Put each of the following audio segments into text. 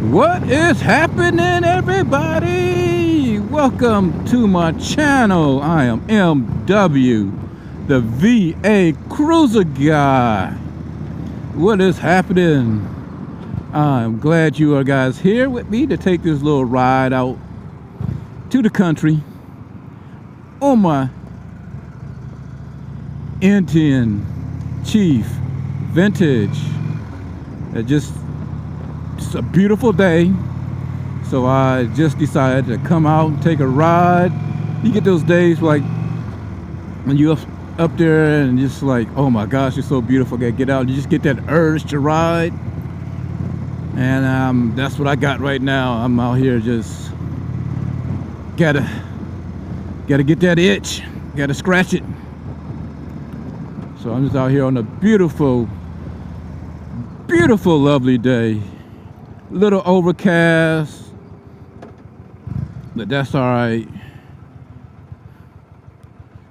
What is happening, everybody? Welcome to my channel. I am MW, the VA Cruiser Guy. What is happening? I'm glad you are guys here with me to take this little ride out to the country on my N10 Chief Vintage. It's a beautiful day, so I just decided to come out and take a ride. You get those days like when you're up there and just like, oh my gosh, it's so beautiful, gotta get out. You just get that urge to ride, and that's what I got right now. I'm out here just gotta get that itch, gotta scratch it. So I'm just out here on a beautiful, lovely day. Little overcast, but that's all right.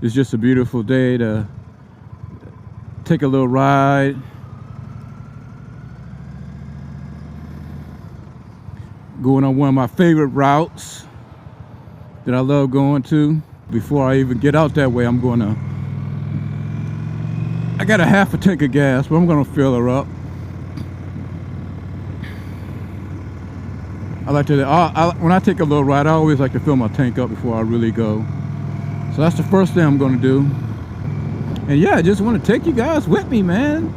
It's just a beautiful day to take a little ride. Going on one of my favorite routes that I love going to. Before I even get out that way, I got a half a tank of gas, but I'm gonna fill her up. When I take a little ride, I always like to fill my tank up before I really go. So that's the first thing I'm going to do. And yeah, I just want to take you guys with me, man.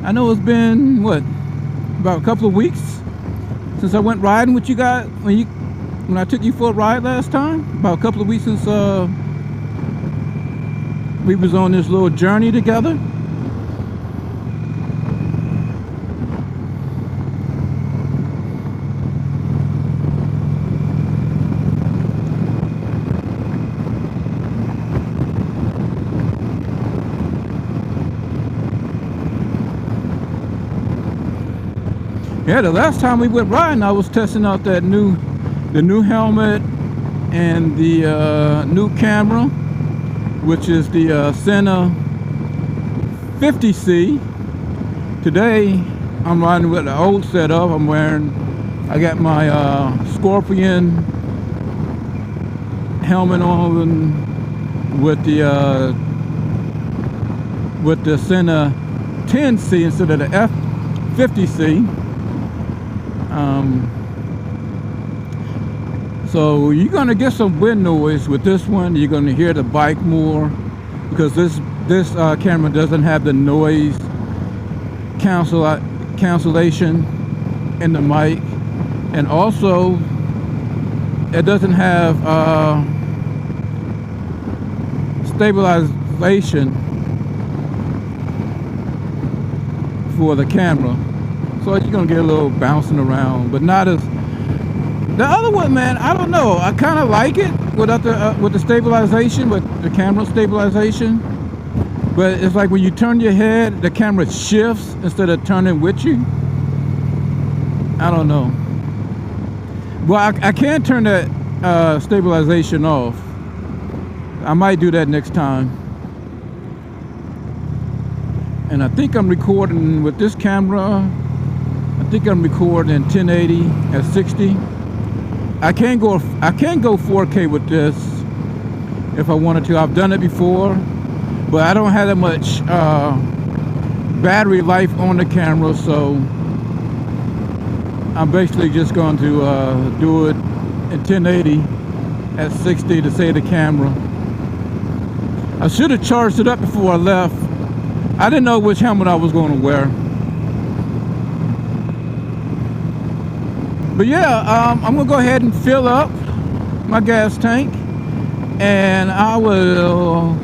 I know it's been, about a couple of weeks since I went riding with you guys. When I took you for a ride last time. About a couple of weeks since we was on this little journey together. Yeah, the last time we went riding, I was testing out the new helmet and the new camera, which is the Sena 50C. Today, I'm riding with the old setup. I got my Scorpion helmet on with the Sena 10C instead of the F50C. So you're gonna get some wind noise with this one. You're gonna hear the bike more because this camera doesn't have the noise cancellation in the mic, and also it doesn't have stabilization for the camera. So you're gonna get a little bouncing around, but not as the other one, man. I don't know. I kind of like it without with the stabilization, with the camera stabilization. But it's like when you turn your head, the camera shifts instead of turning with you. I don't know. Well, I can turn that stabilization off. I might do that next time. And I think I'm recording with this camera. I think I'm recording in 1080 at 60. I can go 4K with this if I wanted to. I've done it before, but I don't have that much battery life on the camera, so I'm basically just going to do it in 1080 at 60 to save the camera. I should have charged it up before I left. I didn't know which helmet I was going to wear. But yeah, I'm gonna go ahead and fill up my gas tank, and I will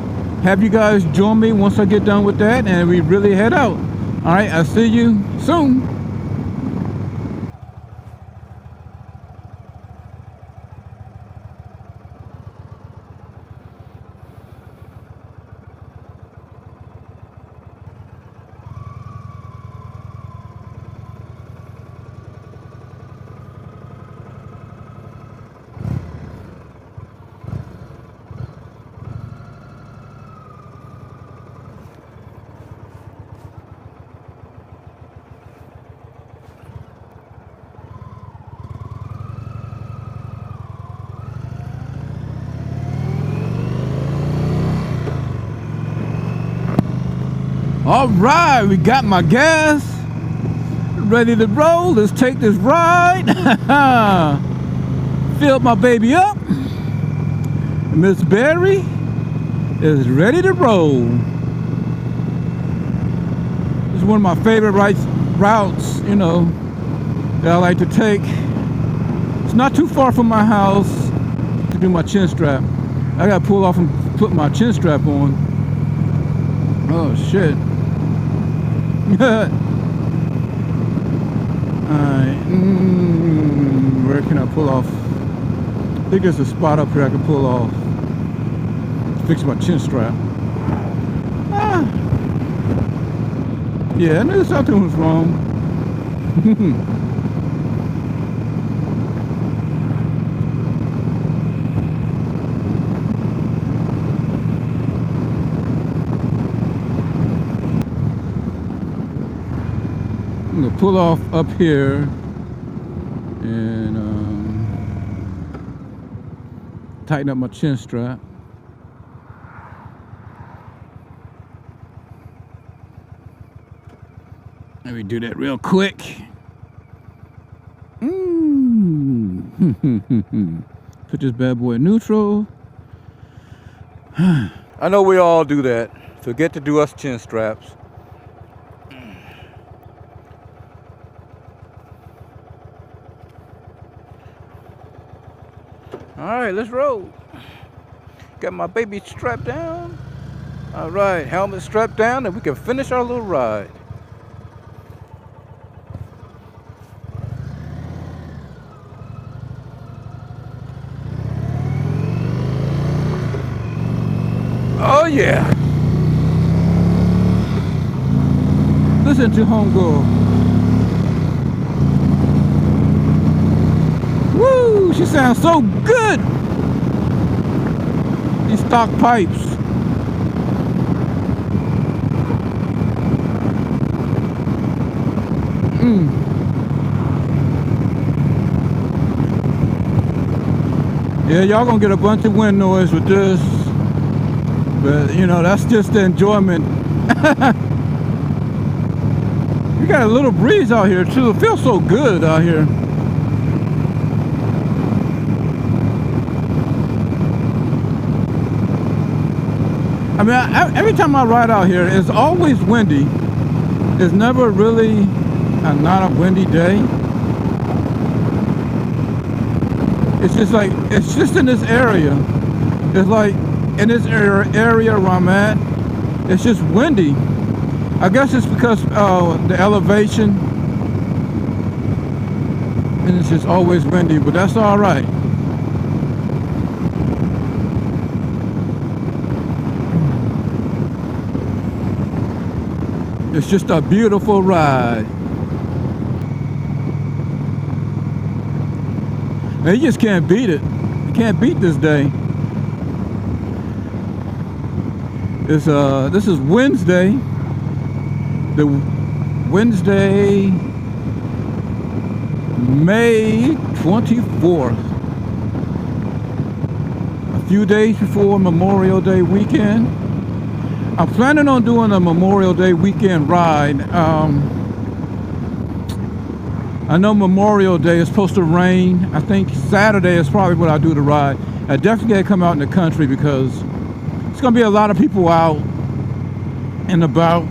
have you guys join me once I get done with that, and we really head out. All right, I'll see you soon. All right, we got my gas. Ready to roll. Let's take this ride. Filled my baby up. Miss Berry is ready to roll. This is one of my favorite routes, you know, that I like to take. It's not too far from my house to do my chin strap. I gotta pull off and put my chin strap on. Oh shit. Alright. Where can I pull off? I think there's a spot up here I can pull off. Fix my chin strap. Yeah, I knew something was wrong. I'm gonna pull off up here and tighten up my chin strap. Let me do that real quick. Put this bad boy in neutral. I know we all do that. Forget to do us chin straps. Alright, let's roll. Got my baby strapped down. Alright, helmet strapped down, and we can finish our little ride. Oh yeah. Listen to homegirl. Woo, she sounds so good. These stock pipes. Yeah, y'all gonna get a bunch of wind noise with this. But, you know, that's just the enjoyment. You got a little breeze out here, too. It feels so good out here. I mean, every time I ride out here, it's always windy. It's never really not a windy day. It's just like, it's just in this area. It's like, in this area where I'm at, it's just windy. I guess it's because the elevation, and it's just always windy, but that's all right. It's just a beautiful ride. And you just can't beat it. You can't beat this day. This is Wednesday. The Wednesday, May 24th. A few days before Memorial Day weekend. I'm planning on doing a Memorial Day weekend ride. I know Memorial Day is supposed to rain. I think Saturday is probably when I'll do the ride. I definitely gotta come out in the country because it's gonna be a lot of people out and about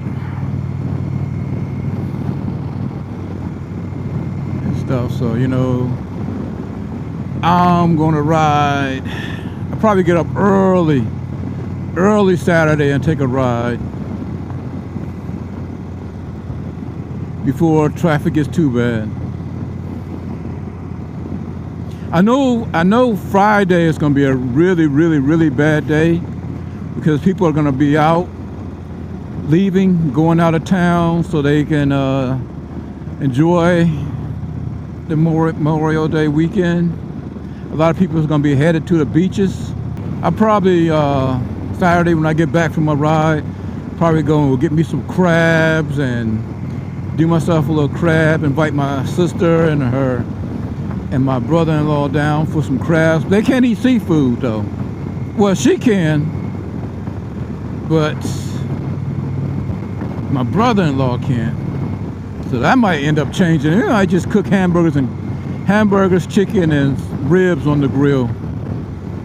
and stuff. So, you know, I'm gonna ride. I'll probably get up early Saturday and take a ride before traffic gets too bad. I know Friday is going to be a really bad day because people are going to be out, leaving, going out of town so they can enjoy the Memorial Day weekend. A lot of people are going to be headed to the beaches. I'll probably Saturday when I get back from my ride, probably go and get me some crabs and do myself a little crab, invite my sister and her and my brother-in-law down for some crabs. They can't eat seafood though. Well, she can, but My brother-in-law can't. So that might end up changing. You know, I just cook hamburgers, chicken, and ribs on the grill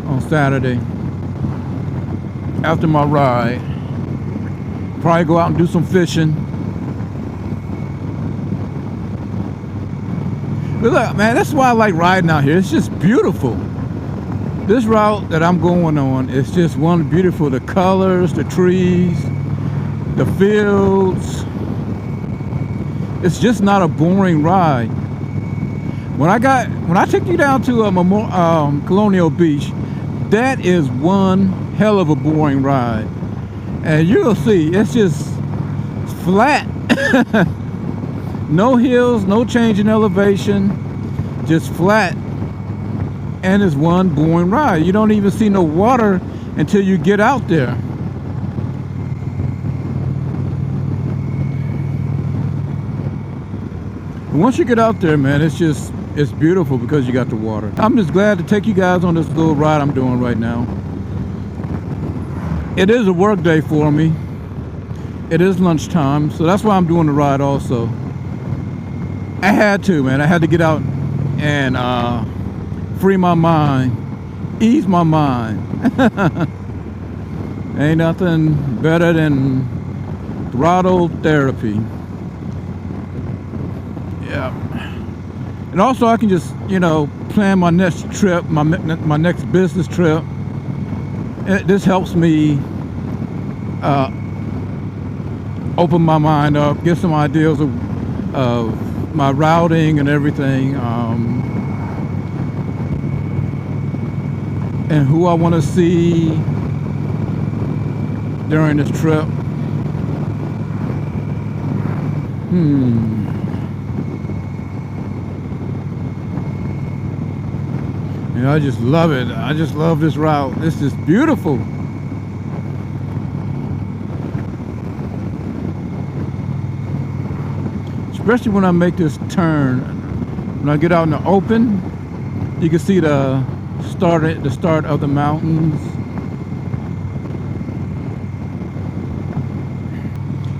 on Saturday after my ride. Probably go out and do some fishing. But look, man, that's why I like riding out here. It's just beautiful. This route that I'm going on is just one beautiful. The colors, the trees, the fields. It's just not a boring ride. When I took you down to Colonial Beach, that is one hell of a boring ride. And you'll see, it's just flat. No hills, no change in elevation, just flat. And it's one boring ride. You don't even see no water until you get out there. Once you get out there, man, it's beautiful because you got the water. I'm just glad to take you guys on this little ride I'm doing right now. It is a work day for me. It is lunchtime, so that's why I'm doing the ride also. I had to, man. I had to get out and free my mind, ease my mind. Ain't nothing better than throttle therapy. Yeah. And also I can just, you know, plan my next trip, my next business trip. This helps me open my mind up, get some ideas of my routing and everything, and who I want to see during this trip. And I just love it. I just love this route. This is beautiful. Especially when I make this turn. When I get out in the open, you can see the start of the mountains.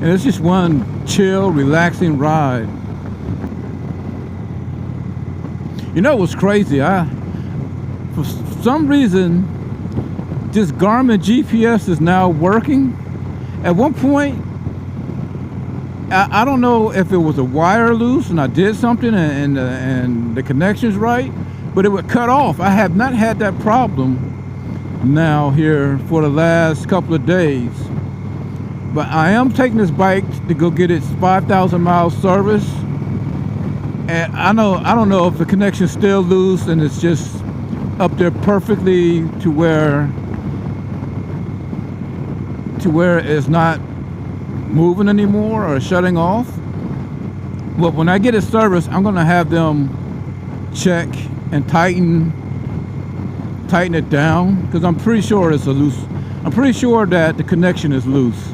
And it's just one chill, relaxing ride. You know what's crazy? For some reason, this Garmin GPS is now working. At one point, I don't know if it was a wire loose and I did something and the connection's right, but it would cut off. I have not had that problem now here for the last couple of days. But I am taking this bike to go get its 5,000 mile service. And I don't know if the connection's still loose and it's just up there perfectly to where it's not moving anymore or shutting off. But when I get it serviced, I'm gonna have them check and tighten it down, because I'm pretty sure it's I'm pretty sure that the connection is loose.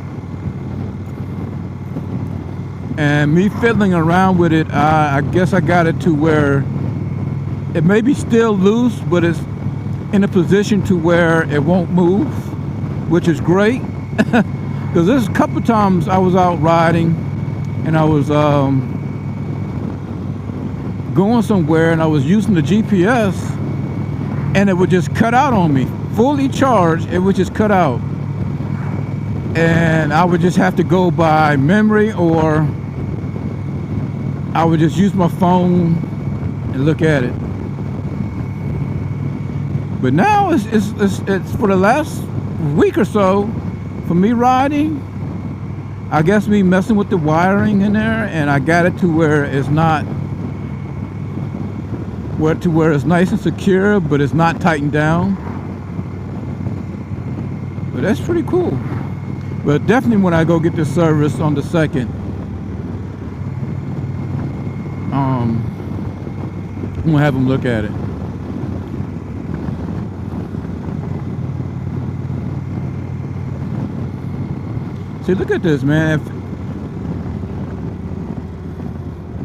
And me fiddling around with it, I guess I got it to where it may be still loose, but it's in a position to where it won't move, which is great. Because there's a couple times I was out riding and I was going somewhere and I was using the GPS and it would just cut out on me. Fully charged, it would just cut out. And I would just have to go by memory, or I would just use my phone and look at it. But now it's for the last week or so, for me riding, I guess me messing with the wiring in there, and I got it to where it's not, where it's nice and secure, but it's not tightened down. But that's pretty cool. But definitely when I go get this service on the 2nd, I'm gonna have them look at it. See, look at this, man.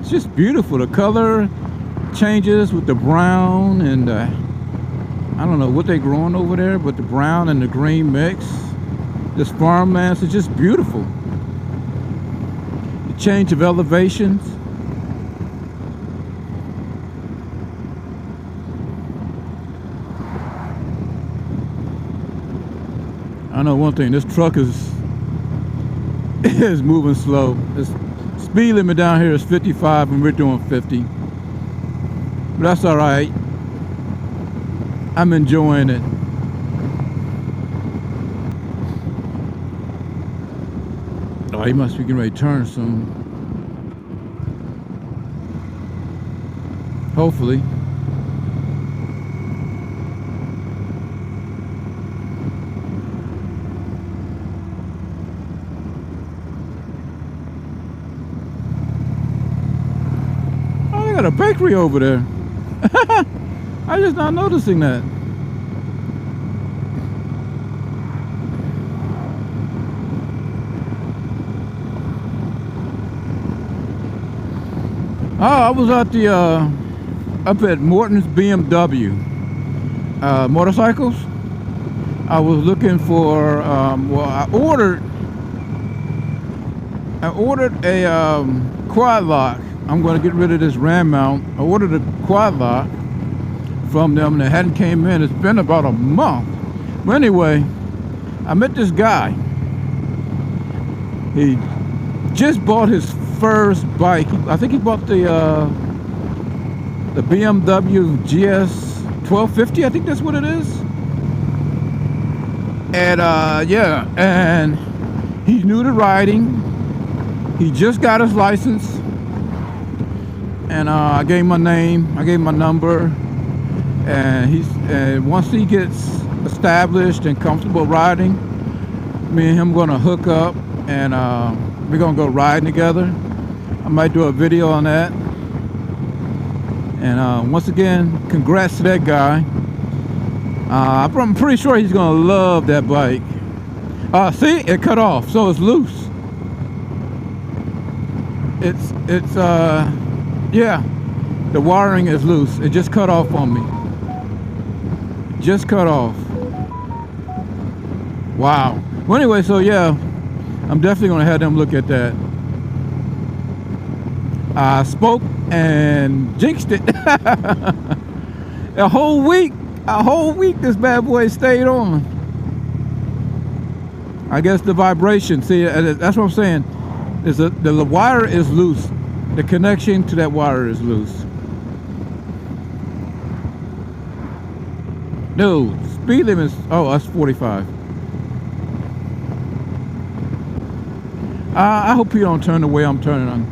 It's just beautiful. The color changes with the brown and I don't know what they're growing over there, but the brown and the green mix. This farmland is just beautiful. change of elevations. I know one thing, this truck is moving slow. The speed limit down here is 55 and we're doing 50. But that's all right. I'm enjoying it. Oh, he must be getting ready to turn soon. Hopefully. Oh, they got a bakery over there. I just not noticing that. Oh, I was at the up at Morton's BMW motorcycles. I was looking for well, I ordered a quad lock. I'm going to get rid of this ram mount. I ordered a quad lock from them and it hadn't came in. It's been about a month. But anyway, I met this guy. He just bought his first bike. I think he bought the BMW GS 1250. I think that's what it is. And yeah, and he's new to riding. He just got his license. And I gave him my name, I gave him my number, and once he gets established and comfortable riding, me and him gonna hook up, and we're gonna go riding together. I might do a video on that. And once again, congrats to that guy. I'm pretty sure he's gonna love that bike. See, it cut off, so it's loose. It's yeah, the wiring is loose. It just cut off on me. Just cut off. Wow. Well, anyway, so yeah, I'm definitely gonna have them look at that. I spoke and jinxed it. a whole week this bad boy stayed on. I guess the vibration, see, that's what I'm saying. The wire is loose. The connection to that wire is loose. No, speed limit is, oh, that's 45. I hope you don't turn the way I'm turning on.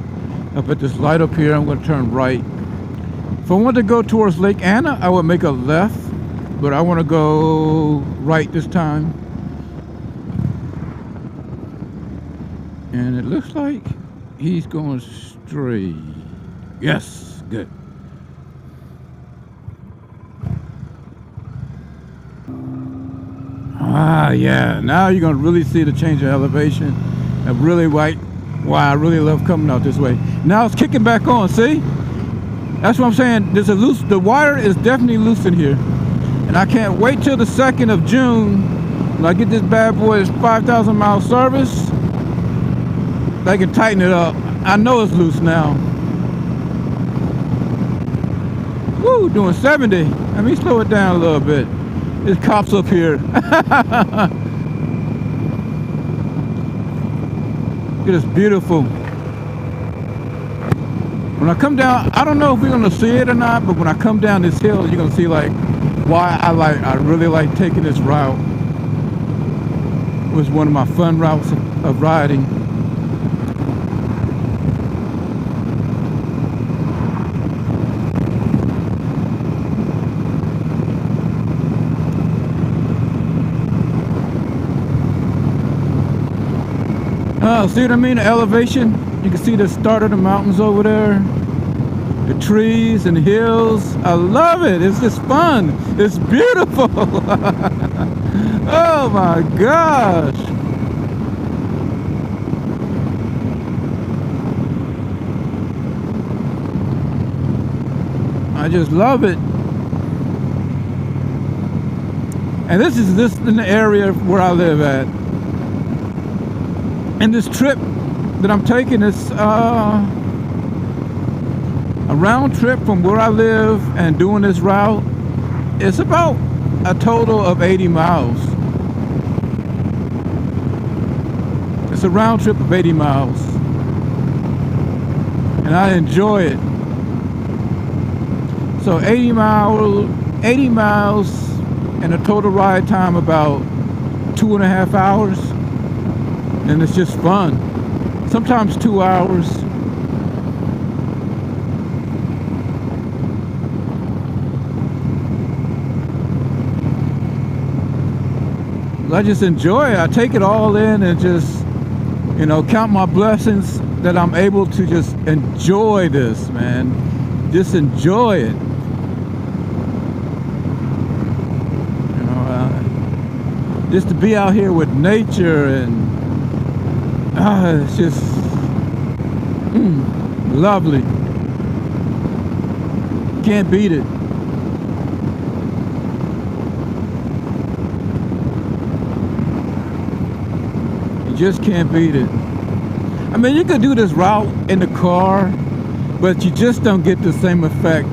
Up at this light up here, I'm going to turn right. If I want to go towards Lake Anna, I would make a left, but I want to go right this time. And it looks like he's going straight. Yes, good. Ah, yeah. Now you're going to really see the change of elevation. I really like why I really love coming out this way. Now it's kicking back on, see? That's what I'm saying. There's a loose, the wire is definitely loose in here. And I can't wait till the 2nd of June when I get this bad boy's 5,000 mile service. They can tighten it up. I know it's loose now. Woo, doing 70. Let me slow it down a little bit. There's cops up here. Look at this beautiful. When I come down, I don't know if we're gonna see it or not, but when I come down this hill, you're gonna see like why I really like taking this route. It was one of my fun routes of riding. See what I mean? The elevation. You can see the start of the mountains over there. The trees and hills. I love it. It's just fun. It's beautiful. Oh my gosh. I just love it. And this is in the area where I live at. And this trip that I'm taking is a round trip from where I live and doing this route. It's about a total of 80 miles. It's a round trip of 80 miles. And I enjoy it. So 80 miles and a total ride time about 2.5 hours. And it's just fun. Sometimes 2 hours. I just enjoy it. I take it all in and just, you know, count my blessings that I'm able to just enjoy this, man. Just enjoy it. You know, just to be out here with nature and it's just lovely. Can't beat it. You just can't beat it. I mean, you could do this route in the car, but you just don't get the same effect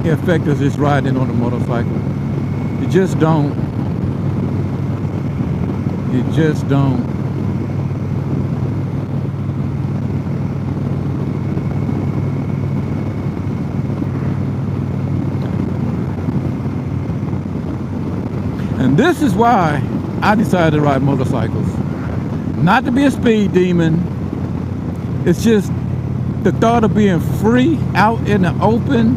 as just riding on a motorcycle. You just don't. You just don't. And this is why I decided to ride motorcycles. Not to be a speed demon. It's just the thought of being free out in the open.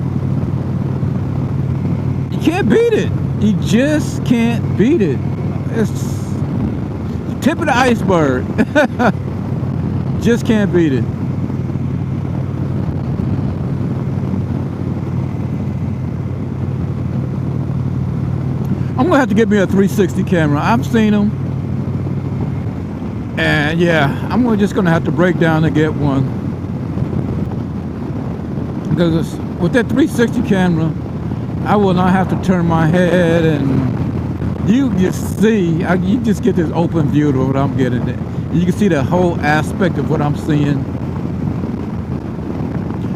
You can't beat it. You just can't beat it. It's the tip of the iceberg. Just can't beat it. I'm gonna have to get me a 360 camera. I've seen them. And yeah, I'm just gonna have to break down and get one, because with that 360 camera, I will not have to turn my head, and you just see, you just get this open view of what I'm getting. You can see the whole aspect of what I'm seeing.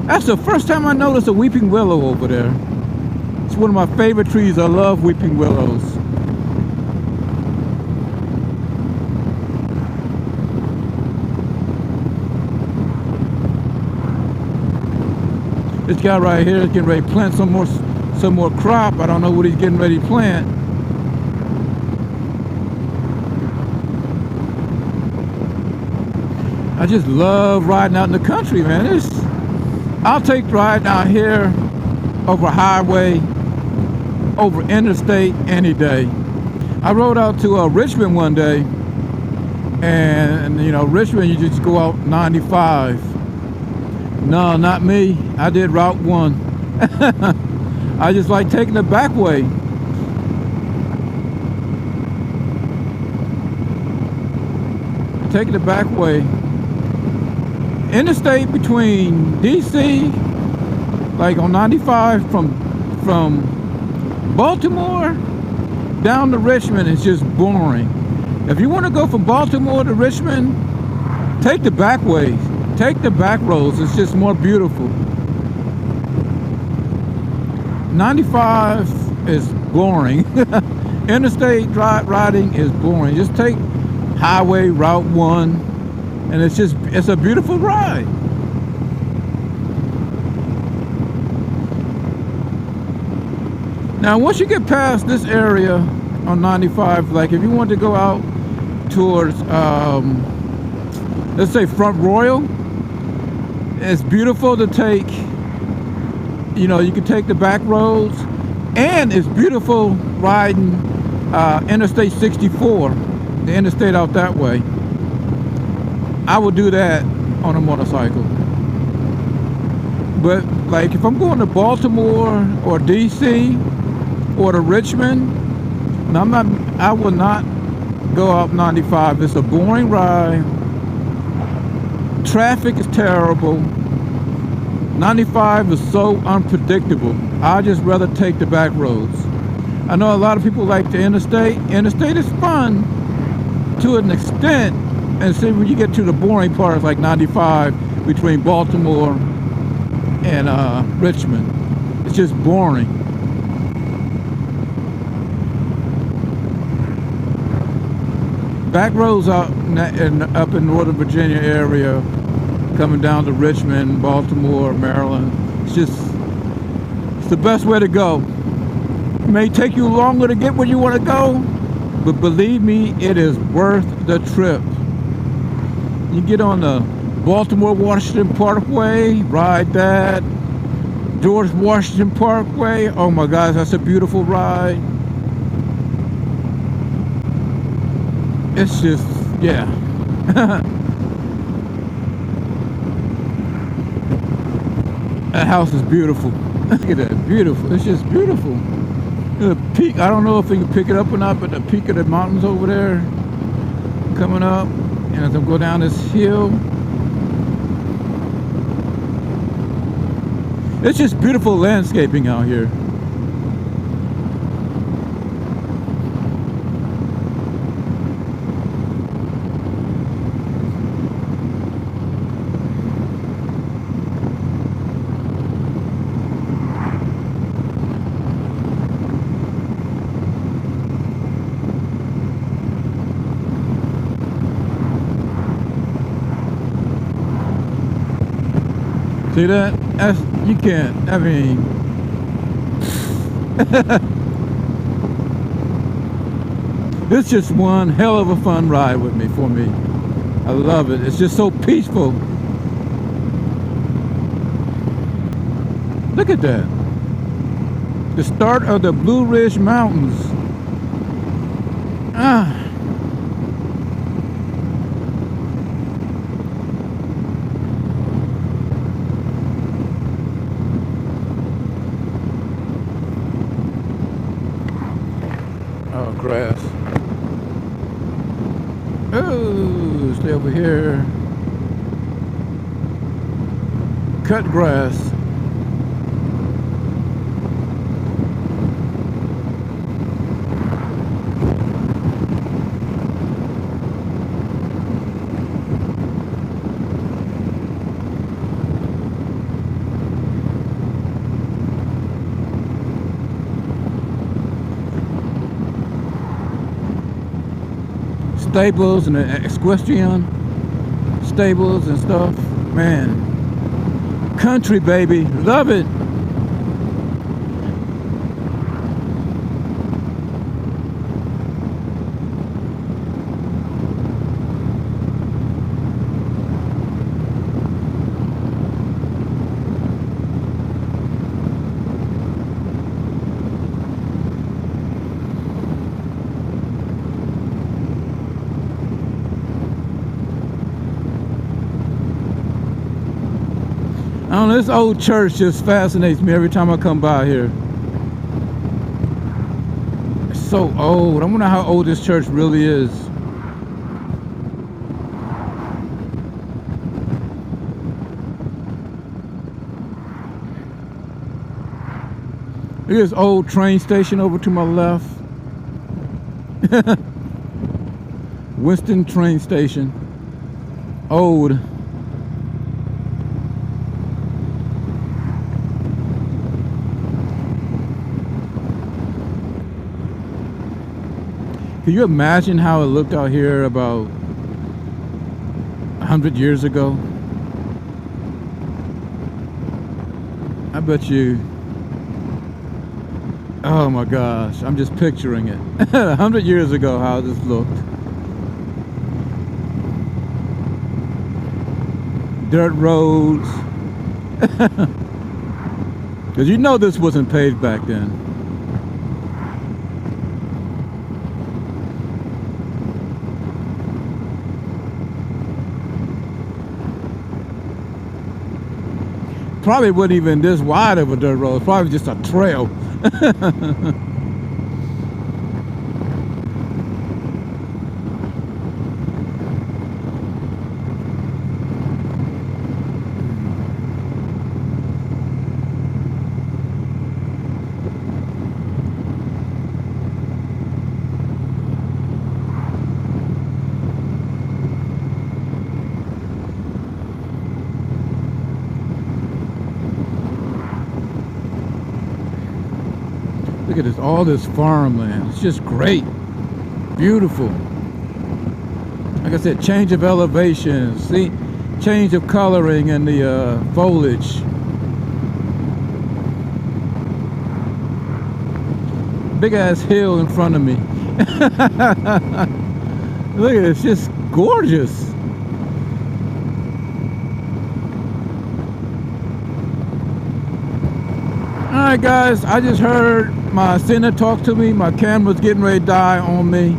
That's the first time I noticed a weeping willow over there. It's one of my favorite trees. I love weeping willows. This guy right here is getting ready to plant some more crop. I don't know what he's getting ready to plant. I just love riding out in the country, man. I'll take riding out here over highway, over interstate any day. I rode out to Richmond one day, and you know, Richmond, you just go out 95. No, not me. I did Route 1. I just like taking the back way. Taking the back way. Interstate between DC, like on 95 from Baltimore down to Richmond is just boring. If you want to go from Baltimore to Richmond, take the back way. Take the back roads. It's just more beautiful. 95 is boring. Interstate riding is boring. Just take highway Route 1, and it's a beautiful ride. Now, once you get past this area on 95, like if you want to go out towards, let's say Front Royal, it's beautiful to take, you know, you can take the back roads, and it's beautiful riding Interstate 64, the interstate out that way. I would do that on a motorcycle. But like if I'm going to Baltimore or DC or to Richmond, I will not go up 95. It's a boring ride. Traffic is terrible. 95 is so unpredictable. I just rather take the back roads. I know a lot of people like the interstate. Interstate is fun to an extent, And see, when you get to the boring part, it's like 95 between Baltimore and Richmond. It's just boring. Back roads up in Northern Virginia area, coming down to Richmond, Baltimore, Maryland. It's the best way to go. It may take you longer to get where you want to go, but believe me, it is worth the trip. You get on the Baltimore-Washington Parkway, ride that. George Washington Parkway, oh my gosh, that's a beautiful ride. It's just, yeah. That house is beautiful. Look at that, beautiful. It's just beautiful. The peak, I don't know if you can pick it up or not, but the peak of the mountains over there coming up. And as I go down this hill, it's just beautiful landscaping out here. See that? You can't, I mean, it's just one hell of a fun ride for me. I love it. It's just so peaceful. Look at that. The start of the Blue Ridge Mountains. Oh, grass. Oh, stay over here. Cut grass. Stables and the equestrian stables and stuff. Man, country, baby, love it. I don't know, this old church just fascinates me every time I come by here. It's so old. I wonder how old this church really is. Look at this old train station over to my left. Winston train station. Old. Can you imagine how it looked out here about 100 years ago? I bet you, oh my gosh, I'm just picturing it. 100 years ago, how this looked. Dirt roads. Because you know this wasn't paved back then. Probably wasn't even this wide of a dirt road. It's probably just a trail. Look at this, all this farmland. It's just great. Beautiful. Like I said, change of elevation. See, change of coloring in the foliage. Big ass hill in front of me. Look at it, it's just gorgeous. Alright guys, I just heard my center talk to me. My camera's getting ready to die on me.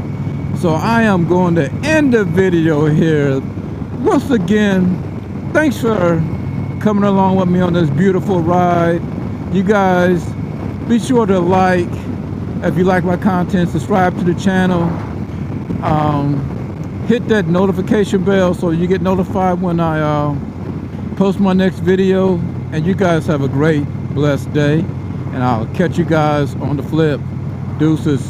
So I am going to end the video here. Once again, thanks for coming along with me on this beautiful ride. You guys, be sure to like. If you like my content, subscribe to the channel. Hit that notification bell so you get notified when I post my next video. And you guys have a great, blessed day. And I'll catch you guys on the flip. Deuces.